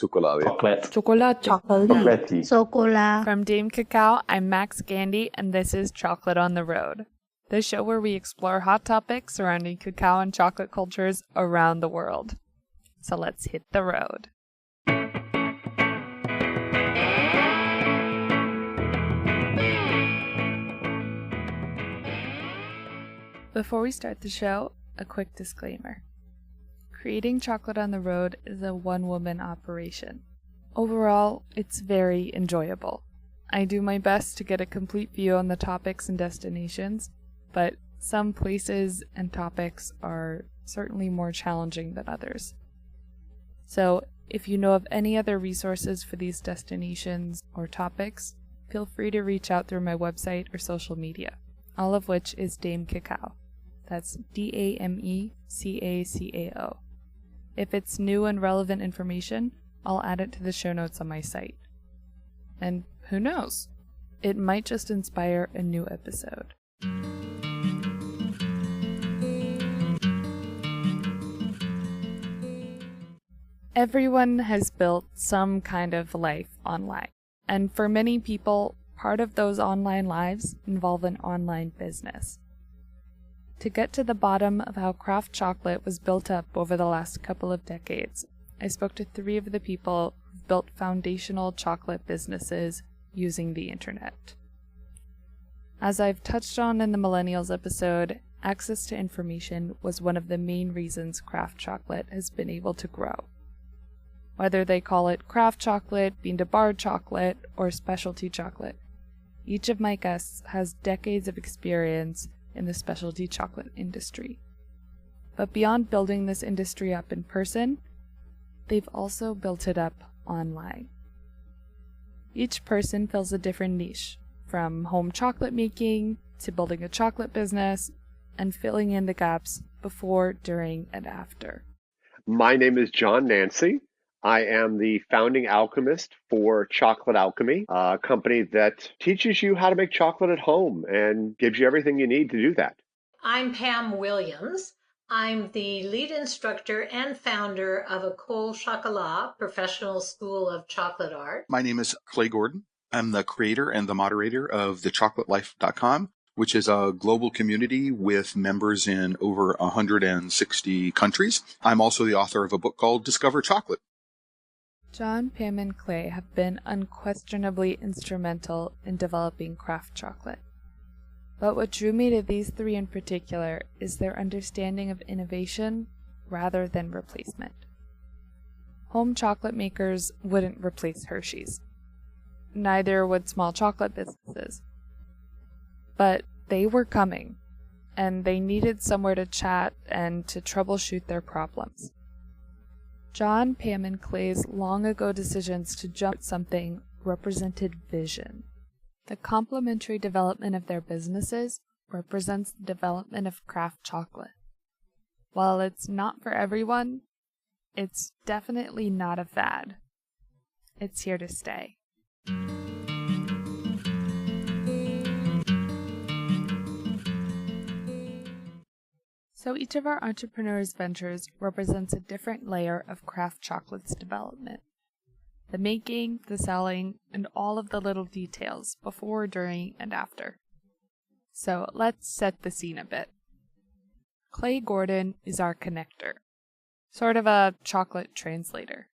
Chocolate. Chocolate. Chocolate. Chocolate. From Dame Cacao, I'm Max Gandy, and this is Chocolate on the Road, the show where we explore hot topics surrounding cacao and chocolate cultures around the world. So let's hit the road. Before we start the show, a quick disclaimer. Creating Chocolate on the Road is a one-woman operation. Overall, it's very enjoyable. I do my best to get a complete view on the topics and destinations, but some places and topics are certainly more challenging than others. So, if you know of any other resources for these destinations or topics, feel free to reach out through my website or social media, all of which is Dame Cacao. That's DameCacao. If it's new and relevant information, I'll add it to the show notes on my site. And who knows? It might just inspire a new episode. Everyone has built some kind of life online, and for many people, part of those online lives involve an online business. To get to the bottom of how craft chocolate was built up over the last couple of decades, I spoke to 3 of the people who've built foundational chocolate businesses using the internet. As I've touched on in the Millennials episode, access to information was one of the main reasons craft chocolate has been able to grow. Whether they call it craft chocolate, bean-to-bar chocolate, or specialty chocolate, each of my guests has decades of experience in the specialty chocolate industry. But beyond building this industry up in person, they've also built it up online. Each person fills a different niche, from home chocolate making to building a chocolate business and filling in the gaps before, during, and after. My name is John Nancy. I am the founding alchemist for Chocolate Alchemy, a company that teaches you how to make chocolate at home and gives you everything you need to do that. I'm Pam Williams. I'm the lead instructor and founder of École Chocolat, Professional School of Chocolate Art. My name is Clay Gordon. I'm the creator and the moderator of thechocolatelife.com, which is a global community with members in over 160 countries. I'm also the author of a book called Discover Chocolate. John, Pam, and Clay have been unquestionably instrumental in developing craft chocolate. But what drew me to these 3 in particular is their understanding of innovation rather than replacement. Home chocolate makers wouldn't replace Hershey's. Neither would small chocolate businesses. But they were coming, and they needed somewhere to chat and to troubleshoot their problems. John, Pam, and Clay's long-ago decisions to jump at something represented vision. The complementary development of their businesses represents the development of craft chocolate. While it's not for everyone, it's definitely not a fad. It's here to stay. So each of our entrepreneurs' ventures represents a different layer of craft chocolate's development. The making, the selling, and all of the little details before, during, and after. So let's set the scene a bit. Clay Gordon is our connector, sort of a chocolate translator.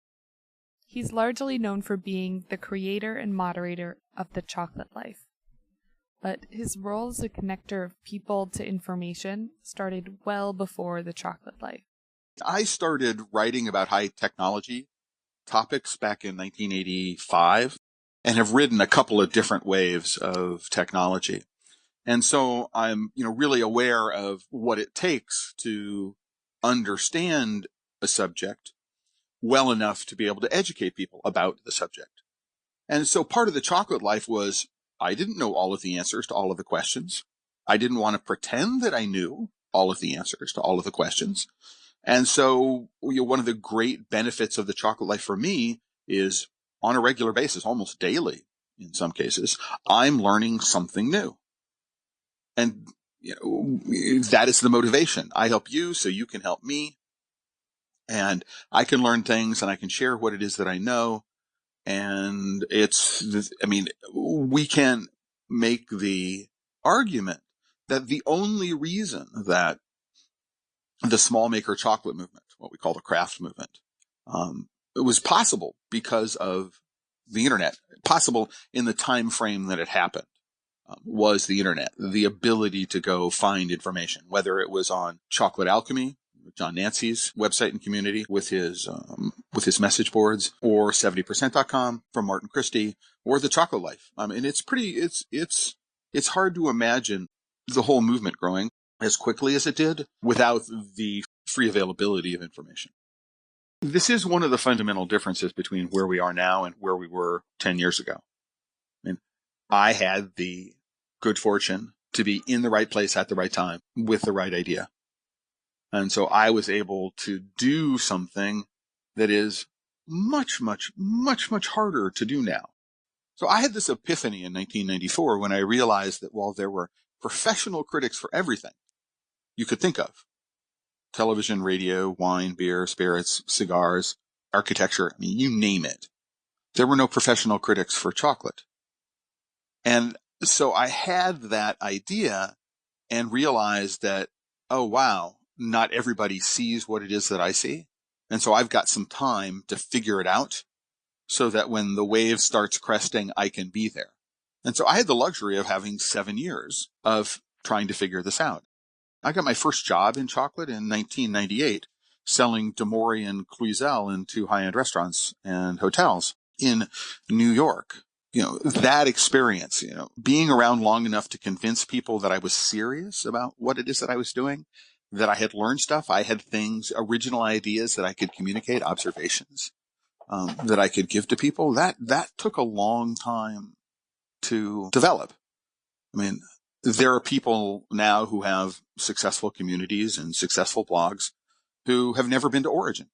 He's largely known for being the creator and moderator of The Chocolate Life. But his role as a connector of people to information started well before The Chocolate Life. I started writing about high technology topics back in 1985 and have ridden a couple of different waves of technology. And so I'm, really aware of what it takes to understand a subject well enough to be able to educate people about the subject. And so part of The Chocolate Life was I didn't know all of the answers to all of the questions. I didn't want to pretend that I knew all of the answers to all of the questions. And so one of the great benefits of The Chocolate Life for me is on a regular basis, almost daily in some cases, I'm learning something new. And that is the motivation. I help you so you can help me. And I can learn things and I can share what it is that I know. And we can make the argument that the only reason that the small maker chocolate movement, what we call the craft movement, it was possible because of the internet, possible in the time frame that it happened, was the internet, the ability to go find information, whether it was on Chocolate Alchemy, John Nancy's website and community with his message boards, or 70%.com from Martin Christie, or the Chocolate Life. It's hard to imagine the whole movement growing as quickly as it did without the free availability of information. This is one of the fundamental differences between where we are now and where we were 10 years ago. I mean, I had the good fortune to be in the right place at the right time with the right idea. And so I was able to do something that is much, much, much, much harder to do now. So I had this epiphany in 1994 when I realized that while there were professional critics for everything you could think of, television, radio, wine, beer, spirits, cigars, architecture, I mean, you name it, there were no professional critics for chocolate. And so I had that idea and realized that, oh, wow, not everybody sees what it is that I see. And so I've got some time to figure it out so that when the wave starts cresting, I can be there. And so I had the luxury of having 7 years of trying to figure this out. I got my first job in chocolate in 1998, selling Demori and Cluzel into high-end restaurants and hotels in New York. That experience, being around long enough to convince people that I was serious about what it is that I was doing, that I had learned stuff. I had things, original ideas that I could communicate, observations that I could give to people. That took a long time to develop. I mean, there are people now who have successful communities and successful blogs who have never been to Origin.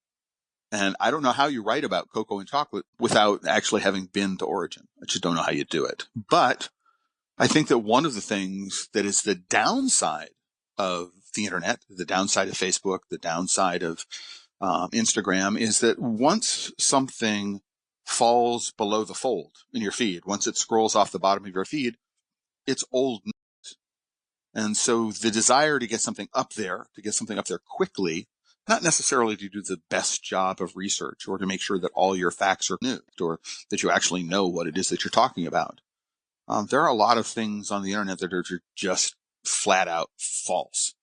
And I don't know how you write about cocoa and chocolate without actually having been to Origin. I just don't know how you do it. But I think that one of the things that is the downside of the internet, the downside of Facebook, the downside of Instagram, is that once something falls below the fold in your feed, once it scrolls off the bottom of your feed, it's old news. And so the desire to get something up there quickly, not necessarily to do the best job of research or to make sure that all your facts are new or that you actually know what it is that you're talking about. There are a lot of things on the internet that are just flat out false.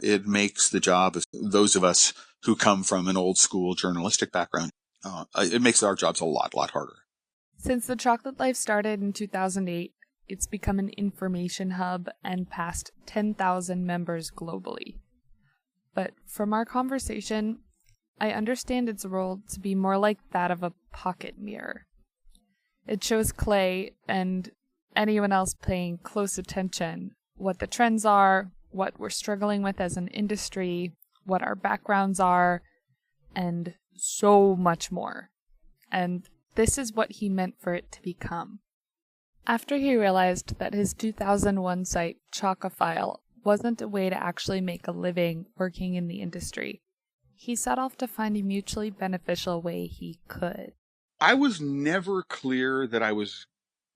It makes the job of those of us who come from an old school journalistic background, it makes our jobs a lot harder. Since the Chocolate Life started in 2008, it's become an information hub and passed 10,000 members globally. But from our conversation, I understand its role to be more like that of a pocket mirror. It shows Clay and anyone else paying close attention what the trends are, what we're struggling with as an industry, what our backgrounds are, and so much more. And this is what he meant for it to become. After he realized that his 2001 site, Chocophile, wasn't a way to actually make a living working in the industry, he set off to find a mutually beneficial way he could. I was never clear that I was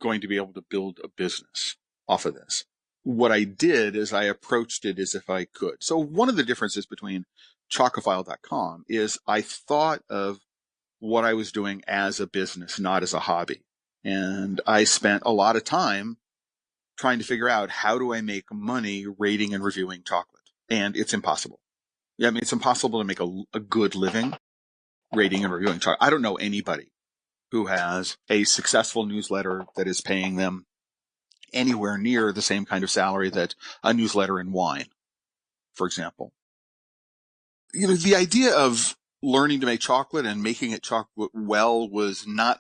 going to be able to build a business off of this. What I did is I approached it as if I could. So one of the differences between Chocophile.com is I thought of what I was doing as a business, not as a hobby. And I spent a lot of time trying to figure out how do I make money rating and reviewing chocolate. And it's impossible. Yeah, I mean, it's impossible to make a good living rating and reviewing chocolate. I don't know anybody who has a successful newsletter that is paying them anywhere near the same kind of salary that a newsletter in wine, for example. The idea of learning to make chocolate and making it chocolate well was not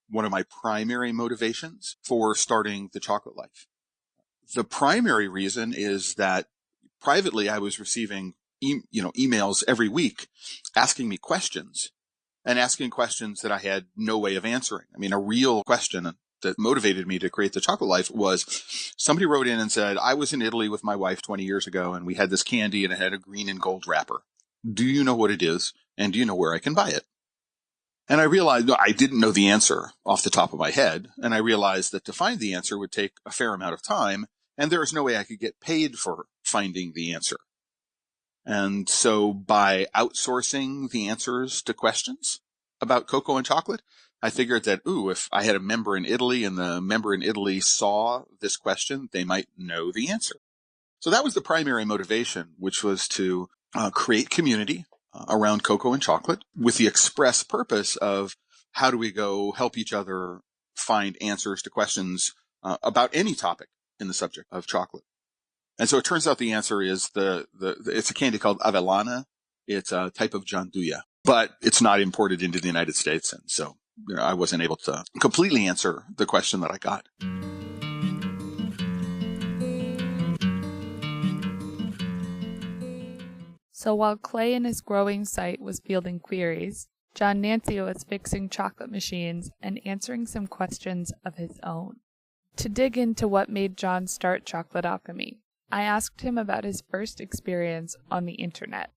one of my primary motivations for starting the Chocolate Life. The primary reason is that privately I was receiving emails every week asking me questions and asking questions that I had no way of answering. I mean, a real question that motivated me to create the Chocolate Life was somebody wrote in and said, I was in Italy with my wife 20 years ago and we had this candy and it had a green and gold wrapper. Do you know what it is? And do you know where I can buy it? And I realized I didn't know the answer off the top of my head. And I realized that to find the answer would take a fair amount of time. And there was no way I could get paid for finding the answer. And so by outsourcing the answers to questions about cocoa and chocolate, I figured that, if I had a member in Italy and the member in Italy saw this question, they might know the answer. So that was the primary motivation, which was to create community around cocoa and chocolate with the express purpose of how do we go help each other find answers to questions about any topic in the subject of chocolate. And so it turns out the answer is it's a candy called avellana. It's a type of gianduja, but it's not imported into the United States. And so I wasn't able to completely answer the question that I got. So while Clay and his growing site was fielding queries, John Nancy was fixing chocolate machines and answering some questions of his own. To dig into what made John start Chocolate Alchemy, I asked him about his first experience on the internet.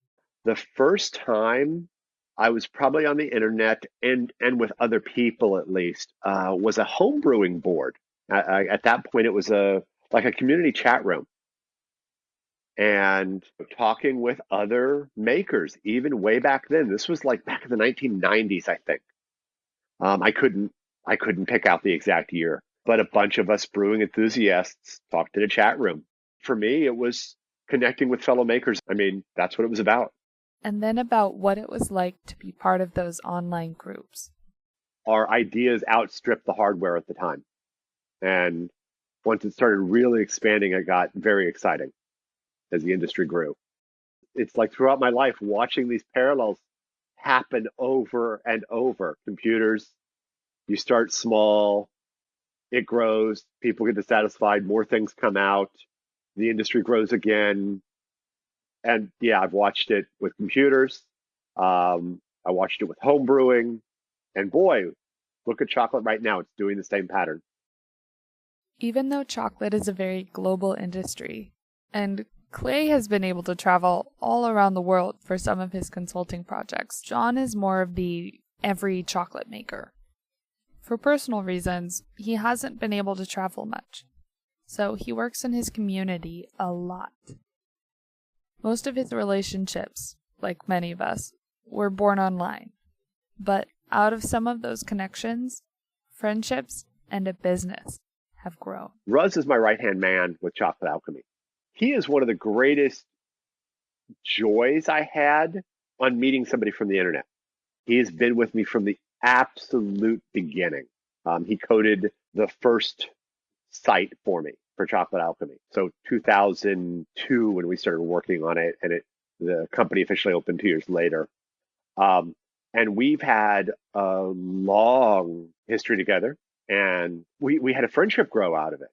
The first time I was probably on the internet and with other people at least was a home brewing board. At that point, it was like a community chat room, and talking with other makers, even way back then. This was like back in the 1990s, I think. I couldn't pick out the exact year, but a bunch of us brewing enthusiasts talked in a chat room. For me, it was connecting with fellow makers. I mean, that's what it was about. And then about what it was like to be part of those online groups. Our ideas outstripped the hardware at the time. And once it started really expanding, it got very exciting as the industry grew. It's like throughout my life, watching these parallels happen over and over. Computers, you start small, it grows, people get dissatisfied, more things come out, the industry grows again. And yeah, I've watched it with computers. I watched it with home brewing. And boy, look at chocolate right now. It's doing the same pattern. Even though chocolate is a very global industry, and Clay has been able to travel all around the world for some of his consulting projects, John is more of the every chocolate maker. For personal reasons, he hasn't been able to travel much, so he works in his community a lot. Most of his relationships, like many of us, were born online, but out of some of those connections, friendships and a business have grown. Ruz is my right-hand man with Chocolate Alchemy. He is one of the greatest joys I had on meeting somebody from the internet. He has been with me from the absolute beginning. He coded the first site for me for Chocolate Alchemy. So 2002 when we started working on it, and the company officially opened 2 years later. And we've had a long history together, and we had a friendship grow out of it.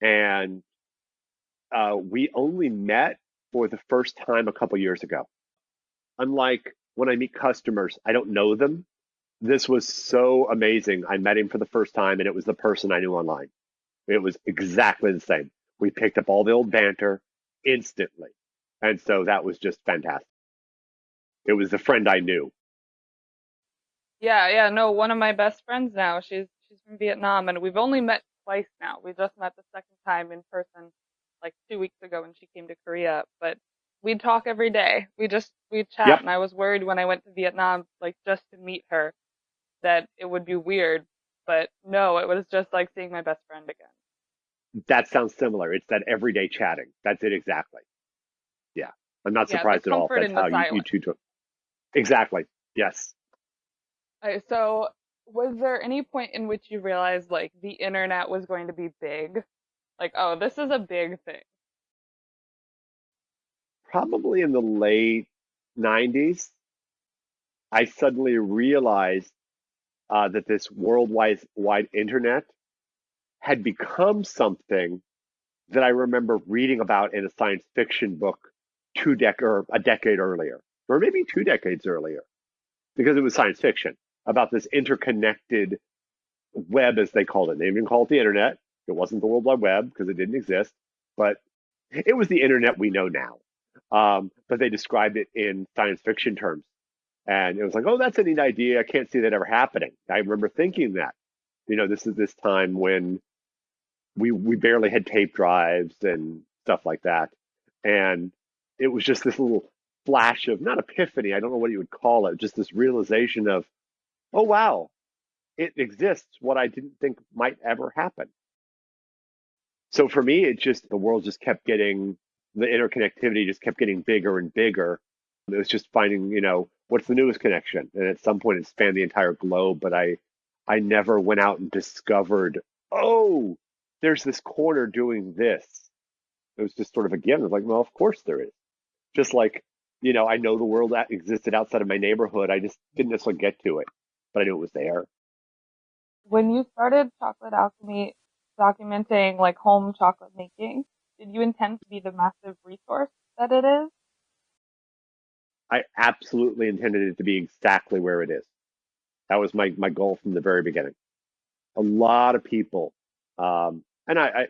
And we only met for the first time a couple years ago. Unlike when I meet customers, I don't know them. This was so amazing. I met him for the first time, and it was the person I knew online. It was exactly the same. We picked up all the old banter instantly. And so that was just fantastic. It was the friend I knew. Yeah, no, one of my best friends now, she's from Vietnam, and we've only met twice now. We just met the second time in person like 2 weeks ago when she came to Korea, but we talk every day. We chat, Yep. and I was worried when I went to Vietnam, like just to meet her, that it would be weird, but no, it was just like seeing my best friend again. That sounds similar. It's that everyday chatting. That's it exactly. Yeah. I'm not Yeah, the surprised at all. comfort That's in the how you silence. two took. Exactly. Yes. So was there any point in which you realized like the internet was going to be big? Like, oh, this is a big thing. Probably in the late 90s, I suddenly realized that this worldwide internet had become something that I remember reading about in a science fiction book or a decade earlier, or maybe 2 decades earlier, because it was science fiction about this interconnected web, as they called it. They didn't call it the internet. It wasn't the World Wide Web because it didn't exist, but it was the internet we know now. but they described it in science fiction terms. And it was like, oh, that's a neat idea. I can't see that ever happening. I remember thinking that, this is this time when we barely had tape drives and stuff like that. And it was just this little flash of, not epiphany, I don't know what you would call it, just this realization of, oh, wow, it exists, what I didn't think might ever happen. So for me, the world just kept getting, the interconnectivity just kept getting bigger and bigger. It was just finding, what's the newest connection? And at some point it spanned the entire globe, but I never went out and discovered, oh, there's this corner doing this. It was just sort of, again, it was like, well, of course there is. Just like, I know the world that existed outside of my neighborhood. I just didn't necessarily get to it, but I knew it was there. When you started Chocolate Alchemy documenting like home chocolate making, did you intend to be the massive resource that it is? I absolutely intended it to be exactly where it is. That was my goal from the very beginning. A lot of people, and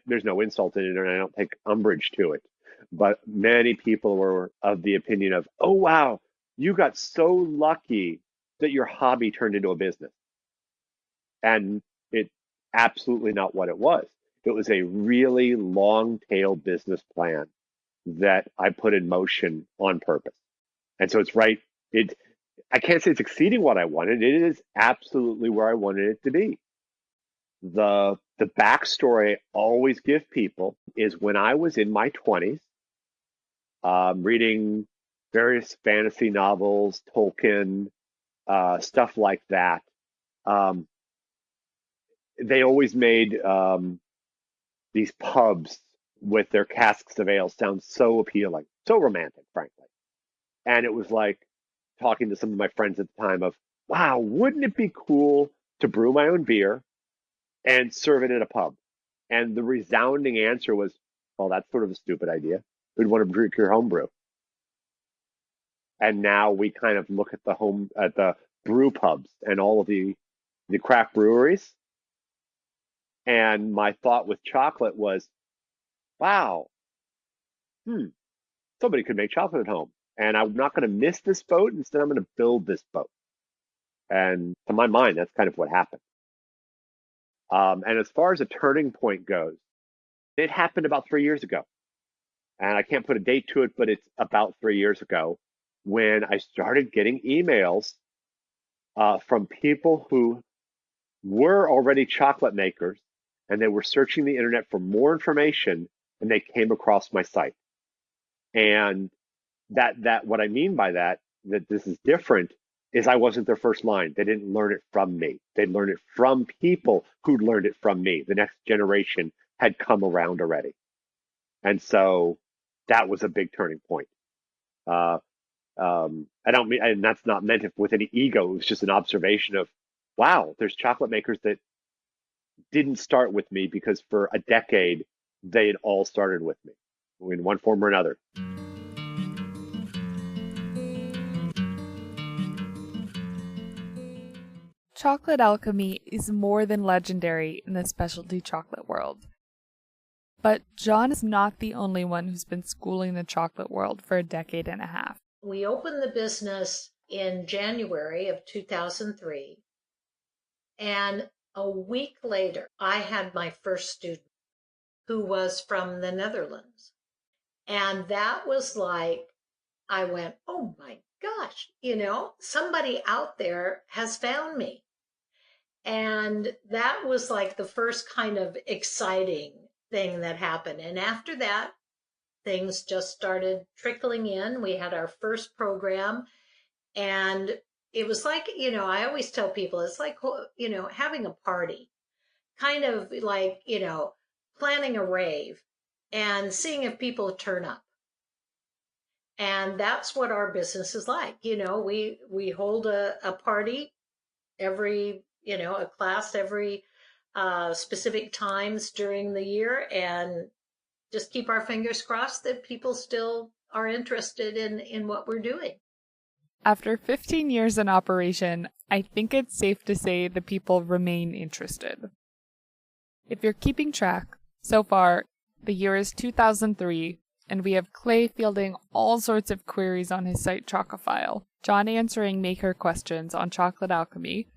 there's no insult in it, and I don't take umbrage to it, but many people were of the opinion of, oh, wow, you got so lucky that your hobby turned into a business. And it's absolutely not what it was. It was a really long tail business plan that I put in motion on purpose. And so it's right. I can't say it's exceeding what I wanted. It is absolutely where I wanted it to be. The backstory I always give people is when I was in my 20s, reading various fantasy novels, Tolkien, stuff like that. They always made these pubs with their casks of ale sound so appealing, so romantic, frankly. And it was like talking to some of my friends at the time of, wow, wouldn't it be cool to brew my own beer and serve it in a pub? And the resounding answer was, well, that's sort of a stupid idea. Who'd want to drink your home brew? And now we kind of look at the brew pubs and all of the craft breweries. And my thought with chocolate was, wow, somebody could make chocolate at home. And I'm not going to miss this boat. Instead, I'm going to build this boat. And to my mind, that's kind of what happened. And as far as a turning point goes, it happened about 3 years ago. And I can't put a date to it, but it's about 3 years ago when I started getting emails from people who were already chocolate makers, and they were searching the internet for more information, and they came across my site. And that what I mean by that this is different, is I wasn't their first line. They didn't learn it from me. They learned it from people who'd learned it from me. The next generation had come around already. And so that was a big turning point. I don't mean, and that's not meant with any ego. It was just an observation of, wow, there's chocolate makers that didn't start with me because for a decade, they had all started with me in one form or another. Chocolate alchemy is more than legendary in the specialty chocolate world. But John is not the only one who's been schooling the chocolate world for a decade and a half. We opened the business in January of 2003. And a week later, I had my first student who was from the Netherlands. And that was like, I went, oh my gosh, somebody out there has found me. And that was like the first kind of exciting thing that happened. And after that, things just started trickling in. We had our first program, and it was like, I always tell people, it's like, having a party, kind of like, planning a rave and seeing if people turn up. And that's what our business is like. We hold a party every, a class every specific times during the year, and just keep our fingers crossed that people still are interested in what we're doing. After 15 years in operation, I think it's safe to say the people remain interested. If you're keeping track, so far, the year is 2003, and we have Clay fielding all sorts of queries on his site Chocophile, John answering maker questions on chocolate alchemy,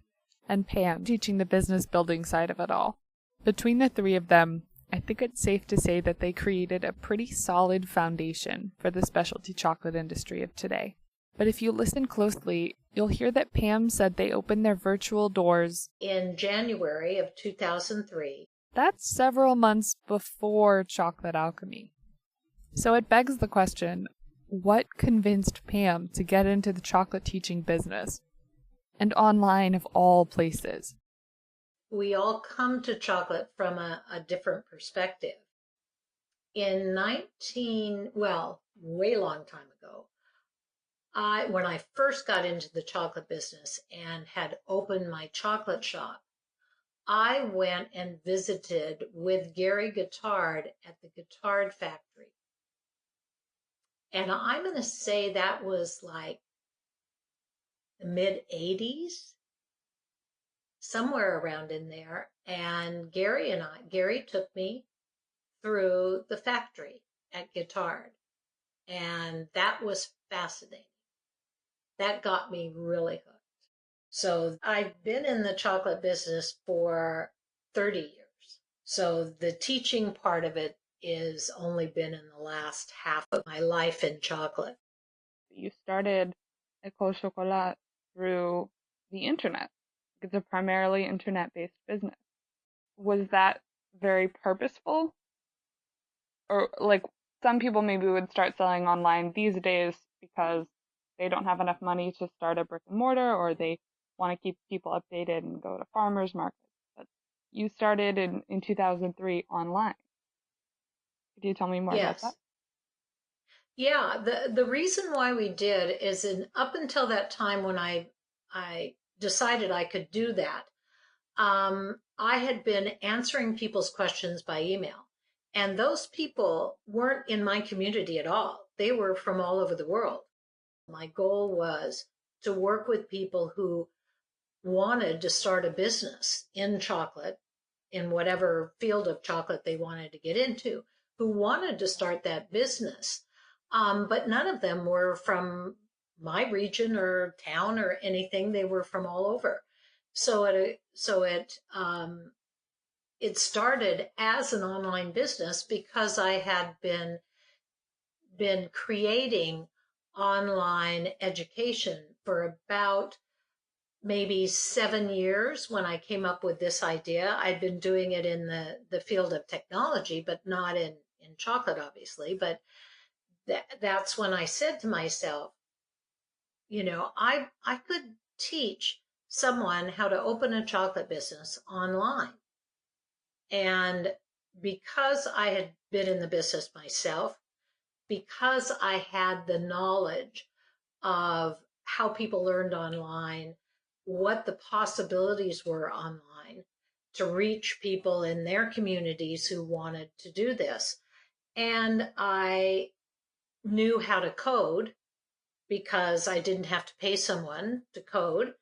and Pam teaching the business building side of it all. Between the three of them, I think it's safe to say that they created a pretty solid foundation for the specialty chocolate industry of today. But if you listen closely, you'll hear that Pam said they opened their virtual doors in January of 2003. That's several months before chocolate alchemy. So it begs the question, what convinced Pam to get into the chocolate teaching business? And online of all places. We all come to chocolate from a different perspective. In way long time ago, when I first got into the chocolate business and had opened my chocolate shop, I went and visited with Gary Guittard at the Guittard factory. And I'm going to say that was like the mid-'80s, somewhere around in there. And Gary took me through the factory at Guittard. And that was fascinating. That got me really hooked. So I've been in the chocolate business for 30 years. So the teaching part of it is only been in the last half of my life in chocolate. You started Ecole Chocolat through the internet. It's a primarily internet-based business. Was that very purposeful? Or like some people maybe would start selling online these days because they don't have enough money to start a brick and mortar, or they want to keep people updated and go to farmers markets. But you started in 2003 online. Could you tell me more about that? Yeah, the reason why we did is up until that time when I decided I could do that, I had been answering people's questions by email. And those people weren't in my community at all. They were from all over the world. My goal was to work with people who wanted to start a business in chocolate, in whatever field of chocolate they wanted to get into, who wanted to start that business. But none of them were from my region or town or anything. They were from all over. So it started as an online business because I had been creating online education for about maybe 7 years when I came up with this idea. I'd been doing it in the field of technology, but not in chocolate, obviously. But that's when I said to myself, I could teach someone how to open a chocolate business online. And because I had been in the business myself, because I had the knowledge of how people learned online, what the possibilities were online to reach people in their communities who wanted to do this. And I knew how to code because I didn't have to pay someone to code.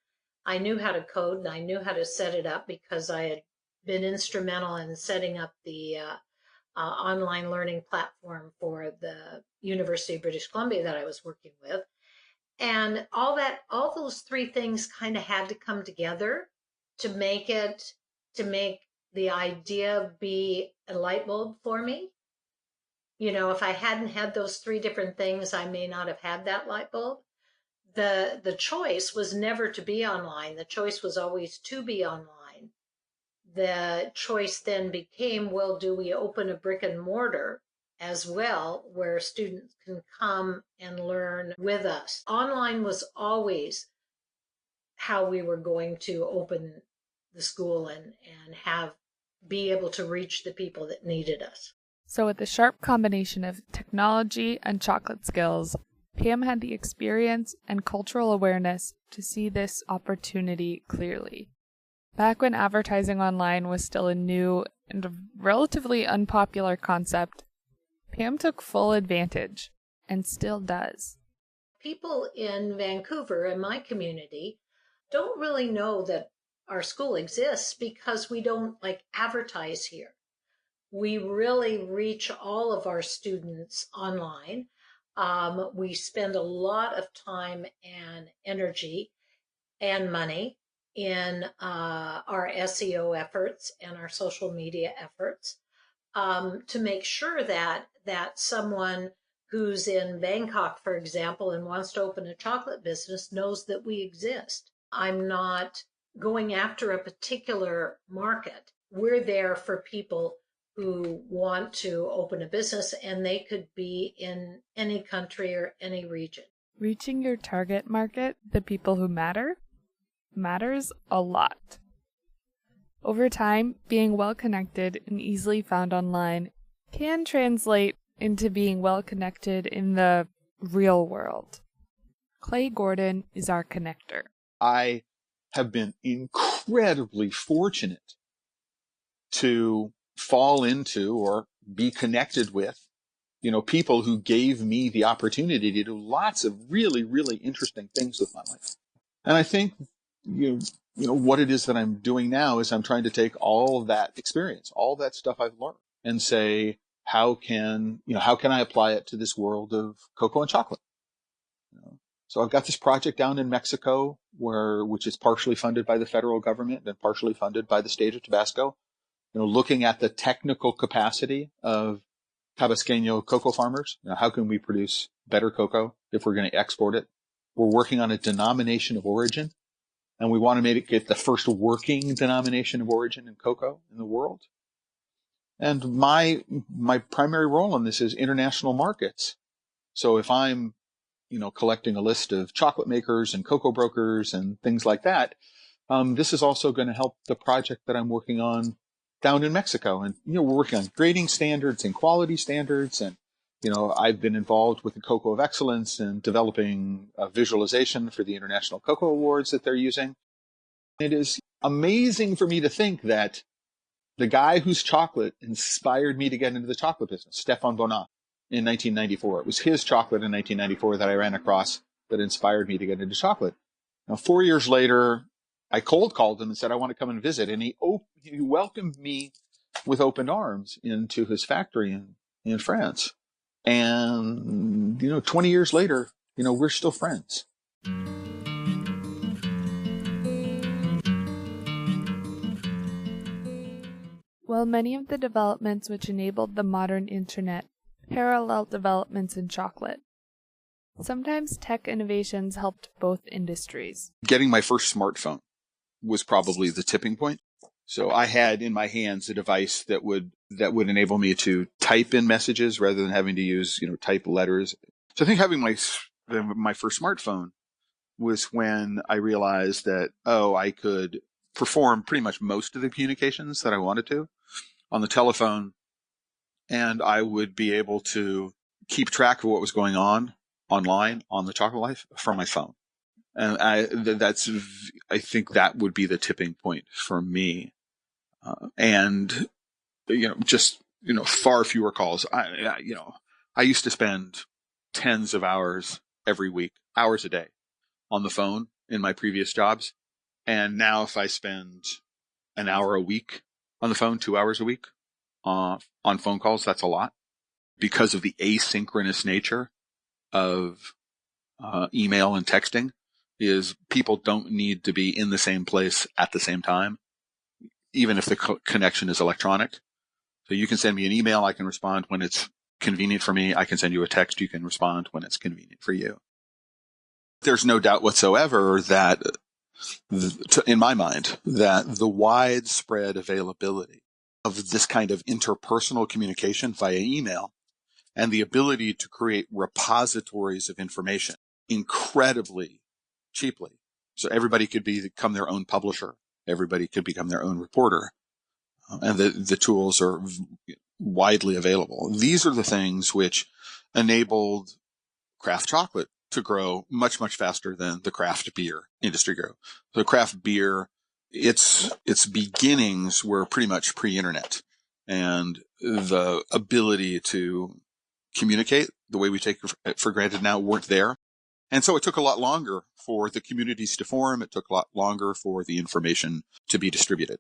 I knew how to code and I knew how to set it up because I had been instrumental in setting up the online learning platform for the University of British Columbia that I was working with. And all those three things kind of had to come together to make the idea be a light bulb for me. If I hadn't had those three different things, I may not have had that light bulb. The choice was never to be online. The choice was always to be online. The choice then became, well, do we open a brick and mortar as well where students can come and learn with us? Online was always how we were going to open the school and be able to reach the people that needed us. So with the sharp combination of technology and chocolate skills, Pam had the experience and cultural awareness to see this opportunity clearly. Back when advertising online was still a new and relatively unpopular concept, Pam took full advantage, and still does. People in Vancouver, in my community, don't really know that our school exists because we don't advertise here. we really reach all of our students online. We spend a lot of time and energy and money in our SEO efforts and our social media efforts to make sure that someone who's in Bangkok, for example, and wants to open a chocolate business knows that we exist. I'm not going after a particular market. We're there for people who want to open a business, and they could be in any country or any region. Reaching your target market, the people who matters a lot. Over time, being well connected and easily found online can translate into being well connected in the real world. Clay Gordon is our connector. I have been incredibly fortunate to fall into or be connected with, people who gave me the opportunity to do lots of really, really interesting things with my life. And I think, what it is that I'm doing now is I'm trying to take all of that experience, all that stuff I've learned, and say, how can I apply it to this world of cocoa and chocolate? So I've got this project down in Mexico which is partially funded by the federal government and partially funded by the state of Tabasco, looking at the technical capacity of Tabasqueño cocoa farmers. How can we produce better cocoa if we're going to export it? We're working on a denomination of origin, and we want to make it get the first working denomination of origin in cocoa in the world. And my primary role in this is international markets. So if I'm, collecting a list of chocolate makers and cocoa brokers and things like that, this is also going to help the project that I'm working on down in Mexico. And, we're working on grading standards and quality standards. And, I've been involved with the Cocoa of Excellence and developing a visualization for the International Cocoa Awards that they're using. It is amazing for me to think that the guy whose chocolate inspired me to get into the chocolate business, Stefan Bonat, in 1994. It was his chocolate in 1994 that I ran across that inspired me to get into chocolate. Now, 4 years later, I cold called him and said, I want to come and visit. And he welcomed me with open arms into his factory in France. And, 20 years later, we're still friends. While many of the developments which enabled the modern internet parallel developments in chocolate, sometimes tech innovations helped both industries. Getting my first smartphone was probably the tipping point. So I had in my hands a device that would enable me to type in messages rather than having to use, type letters. So I think having my first smartphone was when I realized that, I could perform pretty much most of the communications that I wanted to on the telephone, and I would be able to keep track of what was going on online on the Chocolate Life from my phone. And I think that would be the tipping point for me. And far fewer calls. I used to spend tens of hours every week, hours a day on the phone in my previous jobs. And now if I spend an hour a week on the phone, 2 hours a week on phone calls, that's a lot because of the asynchronous nature of email and texting. Is people don't need to be in the same place at the same time, even if the connection is electronic. So you can send me an email, I can respond when it's convenient for me. I can send you a text, you can respond when it's convenient for you. There's no doubt whatsoever that, in my mind, that the widespread availability of this kind of interpersonal communication via email and the ability to create repositories of information incredibly cheaply. So everybody could become their own publisher. Everybody could become their own reporter. And the tools are widely available. These are the things which enabled craft chocolate to grow much, much faster than the craft beer industry grew. So craft beer, its beginnings were pretty much pre-internet, and the ability to communicate the way we take it for granted now weren't there. And so it took a lot longer for the communities to form. It took a lot longer for the information to be distributed.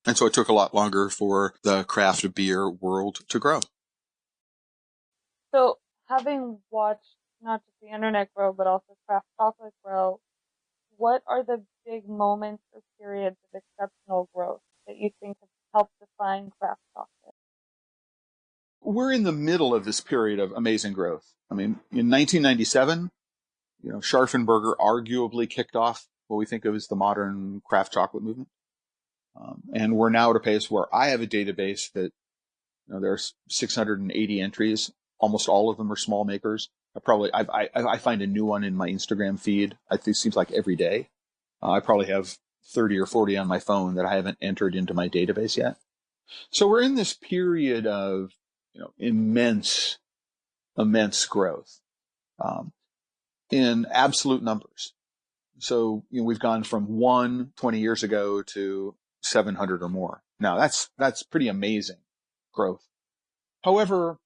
And so it took a lot longer for the craft beer world to grow. So, having watched not just the internet grow, but also craft chocolate grow, what are the big moments or periods of exceptional growth that you think have helped define craft chocolate? We're in the middle of this period of amazing growth. I mean, in 1997, Scharfenberger arguably kicked off what we think of as the modern craft chocolate movement. And we're now at a pace where I have a database that, there's 680 entries. Almost all of them are small makers. I find a new one in my Instagram feed. I think it seems like every day. I probably have 30 or 40 on my phone that I haven't entered into my database yet. So we're in this period of, immense growth in absolute numbers. So, we've gone from 20 years ago to 700 or more. Now that's pretty amazing growth. However,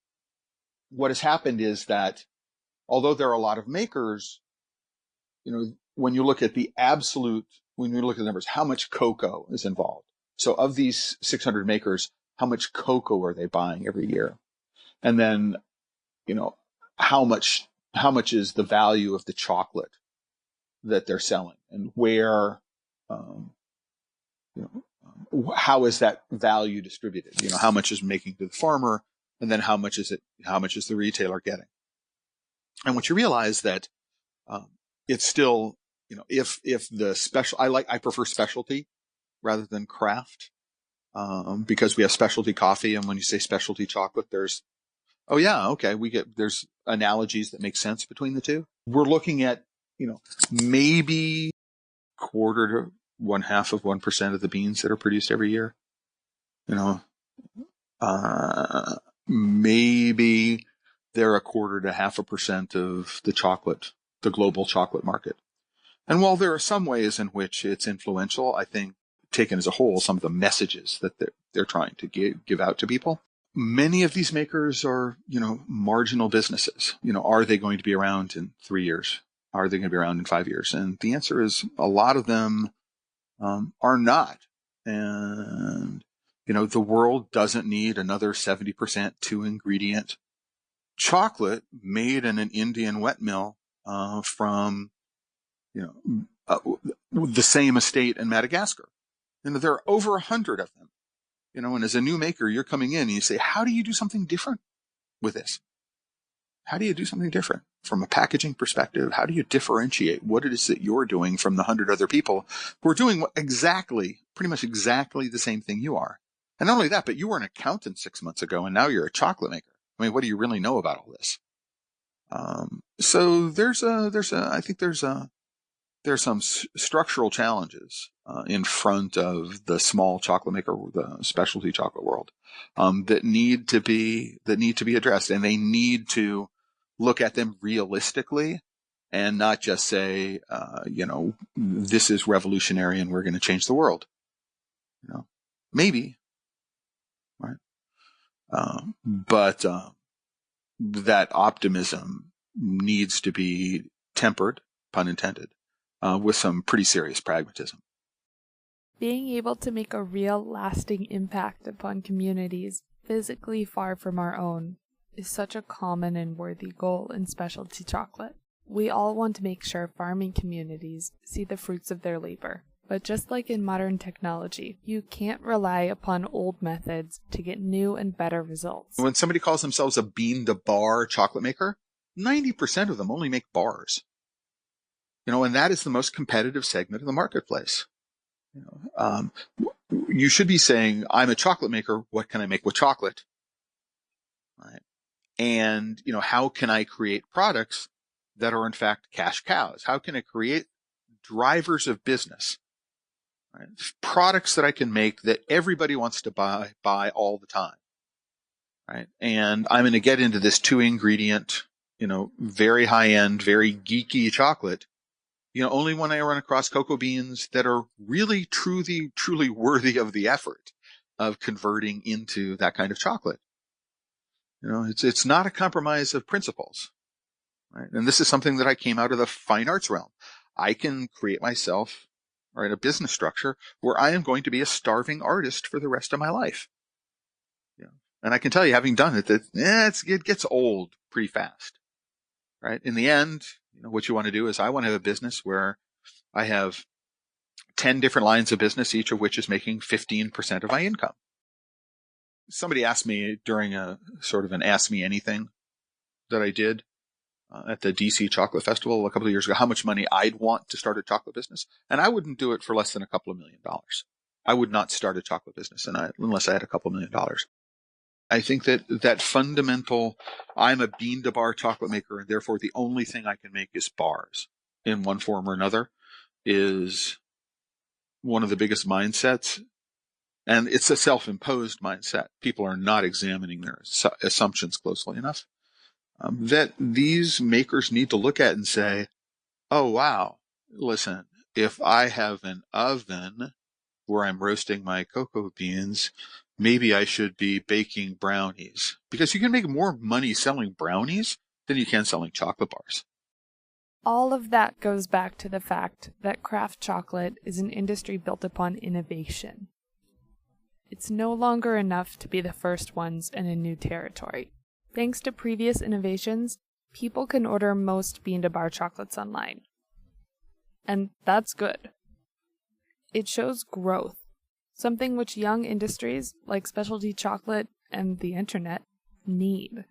what has happened is that although there are a lot of makers, when you look at the numbers, how much cocoa is involved? So of these 600 makers, how much cocoa are they buying every year? And then, how much is the value of the chocolate that they're selling, and where, how is that value distributed? How much is making to the farmer, and then how much is the retailer getting? And what you realize that it's still, if the special, I prefer specialty rather than craft, because we have specialty coffee, and when you say specialty chocolate, there's there's analogies that make sense between the two. We're looking at, maybe quarter to 0.5% of the beans that are produced every year. Maybe they're 1/4 to 0.5% of the global chocolate market. And while there are some ways in which it's influential, I think taken as a whole, some of the messages that they're trying to give out to people, many of these makers are, marginal businesses. Are they going to be around in 3 years? Are they going to be around in 5 years? And the answer is a lot of them are not. And, the world doesn't need another 70% 2-ingredient chocolate made in an Indian wet mill from, the same estate in Madagascar. There are over 100 of them. And as a new maker, you're coming in and you say, how do you do something different with this? How do you do something different from a packaging perspective? How do you differentiate what it is that you're doing from the 100 other people who are doing pretty much exactly the same thing you are? And not only that, but you were an accountant 6 months ago, and now you're a chocolate maker. I mean, what do you really know about all this? So I think there's some structural challenges in front of the small chocolate maker, the specialty chocolate world, that need to be addressed, and they need to look at them realistically and not just say, this is revolutionary and we're going to change the world. Maybe, right? But that optimism needs to be tempered, pun intended, with some pretty serious pragmatism. Being able to make a real lasting impact upon communities physically far from our own is such a common and worthy goal in specialty chocolate. We all want to make sure farming communities see the fruits of their labor. But just like in modern technology, you can't rely upon old methods to get new and better results. When somebody calls themselves a bean-to-bar chocolate maker, 90% of them only make bars. And that is the most competitive segment of the marketplace. You should be saying, I'm a chocolate maker. What can I make with chocolate? Right. And, how can I create products that are in fact cash cows? How can I create drivers of business? Right? Products that I can make that everybody wants to buy all the time. Right. And I'm going to get into this 2-ingredient, very high end, very geeky chocolate, only when I run across cocoa beans that are really, truly worthy of the effort of converting into that kind of chocolate. It's not a compromise of principles, right? And this is something that I came out of the fine arts realm. I can create myself, or in a business structure where I am going to be a starving artist for the rest of my life. You know, and I can tell you, having done it, that it gets old pretty fast, right? In the end, what you want to do is I want to have a business where I have 10 different lines of business, each of which is making 15% of my income. Somebody asked me during a sort of an Ask Me Anything that I did at the DC Chocolate Festival a couple of years ago, how much money I'd want to start a chocolate business. And I wouldn't do it for less than a couple of $1 million. I would not start a chocolate business unless I had a couple $1 million. I think that fundamental, I'm a bean to bar chocolate maker, and therefore the only thing I can make is bars in one form or another, is one of the biggest mindsets. And it's a self-imposed mindset. People are not examining their assumptions closely enough. That these makers need to look at and say, oh, wow, listen, if I have an oven where I'm roasting my cocoa beans, maybe I should be baking brownies, because you can make more money selling brownies than you can selling chocolate bars. All of that goes back to the fact that craft chocolate is an industry built upon innovation. It's no longer enough to be the first ones in a new territory. Thanks to previous innovations, people can order most bean-to-bar chocolates online. And that's good. It shows growth, something which young industries like specialty chocolate and the internet need.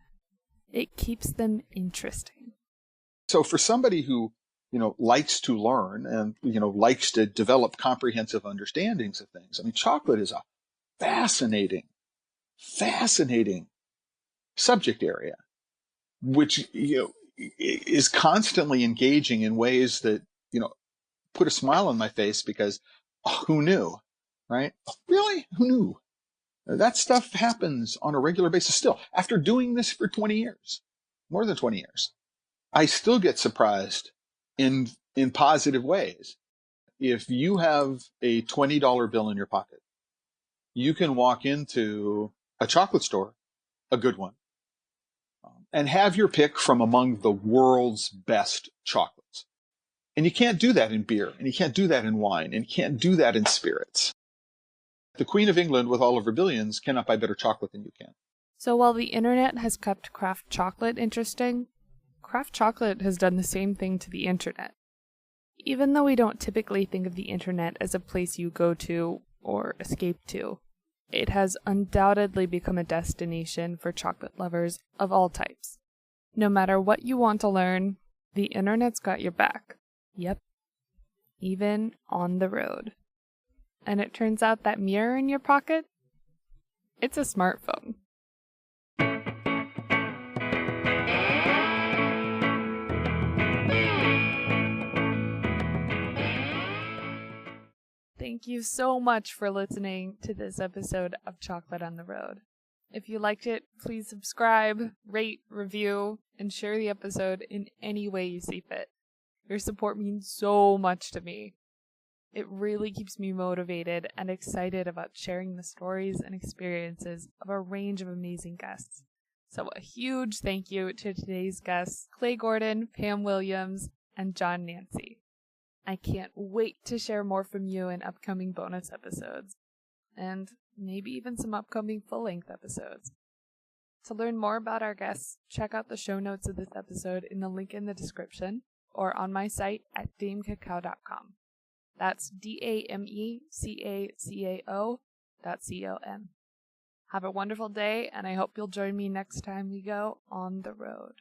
It keeps them interesting. So for somebody who, likes to learn and, likes to develop comprehensive understandings of things, I mean, chocolate is a fascinating subject area, which, is constantly engaging in ways that, put a smile on my face, because who knew, right? Really? Who knew? That stuff happens on a regular basis still. After doing this for 20 years, more than 20 years, I still get surprised in positive ways. If you have a $20 bill in your pocket, you can walk into a chocolate store, a good one, and have your pick from among the world's best chocolates. And you can't do that in beer, and you can't do that in wine, and you can't do that in spirits. The Queen of England, with all of her billions, cannot buy better chocolate than you can. So while the internet has kept craft chocolate interesting, craft chocolate has done the same thing to the internet. Even though we don't typically think of the internet as a place you go to or escape to, it has undoubtedly become a destination for chocolate lovers of all types. No matter what you want to learn, the internet's got your back. Yep. Even on the road. And it turns out that mirror in your pocket? It's a smartphone. Thank you so much for listening to this episode of Chocolate on the Road. If you liked it, please subscribe, rate, review, and share the episode in any way you see fit. Your support means so much to me. It really keeps me motivated and excited about sharing the stories and experiences of a range of amazing guests. So a huge thank you to today's guests, Clay Gordon, Pam Williams, and John Nancy. I can't wait to share more from you in upcoming bonus episodes, and maybe even some upcoming full-length episodes. To learn more about our guests, check out the show notes of this episode in the link in the description, or on my site at damecacao.com. That's DAMECACAO.com. Have a wonderful day, and I hope you'll join me next time we go on the road.